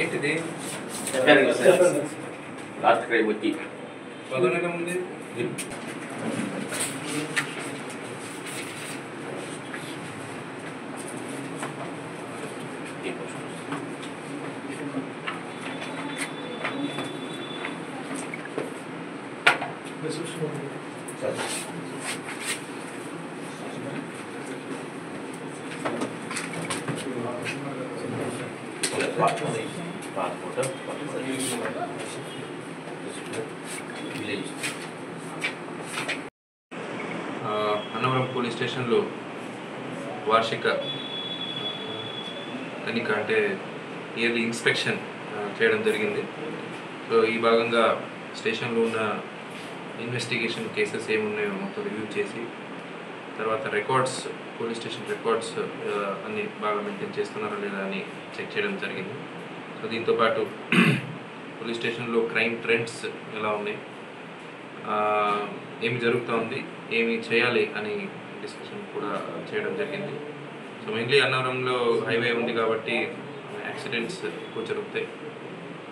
ఏంటిది last crime వచ్చి పదనగా ఉంది. అన్నవరం పోలీస్ స్టేషన్లో వార్షిక తనిఖ అంటే ఇయర్లీ ఇన్స్పెక్షన్ చేయడం జరిగింది. సో ఈ భాగంగా స్టేషన్లో ఉన్న ఇన్వెస్టిగేషన్ కేసెస్ ఏమున్నాయో మొత్తం రివ్యూ చేసి తర్వాత రికార్డ్స్ పోలీస్ స్టేషన్ రికార్డ్స్ అన్ని బాగా మెయింటైన్ చేస్తున్నారా లేదా అని చెక్ చేయడం జరిగింది. సో దీంతోపాటు పోలీస్ స్టేషన్లో క్రైమ్ ట్రెండ్స్ ఎలా ఉన్నాయి, ఏమి జరుగుతోంది, ఏమి చేయాలి అని డిస్కషన్ కూడా చేయడం జరిగింది. సో మెయిన్లీ అన్నవరంలో హైవే ఉంది కాబట్టి యాక్సిడెంట్స్ ఎక్కువ జరుగుతాయి.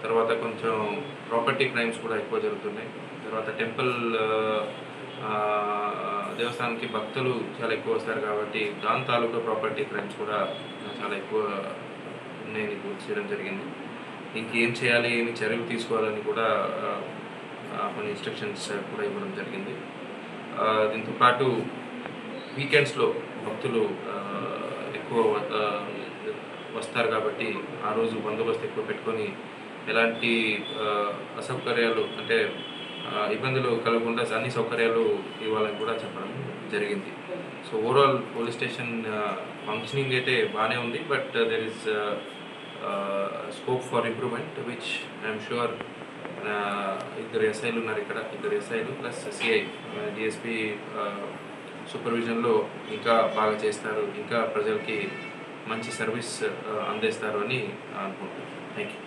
తర్వాత కొంచెం ప్రాపర్టీ క్రైమ్స్ కూడా ఎక్కువ జరుగుతున్నాయి. తర్వాత టెంపుల్ దేవస్థానానికి భక్తులు చాలా ఎక్కువ వస్తారు కాబట్టి దాని తాలూకా ప్రాపర్టీ క్రైమ్స్ కూడా చాలా ఎక్కువ ఉన్నాయని గుర్తు చేయడం జరిగింది. ఇంకేం చేయాలి, ఏమి చర్యలు తీసుకోవాలని కూడా కొన్ని ఇన్స్ట్రక్షన్స్ కూడా ఇవ్వడం జరిగింది. దీంతోపాటు వీకెండ్స్లో భక్తులు ఎక్కువ వస్తారు కాబట్టి ఆ రోజు బందోబస్తు ఎక్కువ పెట్టుకొని ఎలాంటి అసౌకర్యాలు అంటే ఇబ్బందులు కలగకుండా అన్ని సౌకర్యాలు ఇవ్వాలని కూడా చెప్పడం జరిగింది. So overall police station functioning అయితే బాగానే ఉంది. But there is scope for improvement which I'm sure ఇద్దరు ఎస్ఐలు ఉన్నారు ఇక్కడ, ఇద్దరు ఎస్ఐలు ప్లస్ సిఐ డిఎస్పీ సూపర్విజన్లో ఇంకా బాగా చేస్తారు, ఇంకా ప్రజలకి మంచి సర్వీస్ అందిస్తారు అని అనుకుంటున్నాను. Thank you.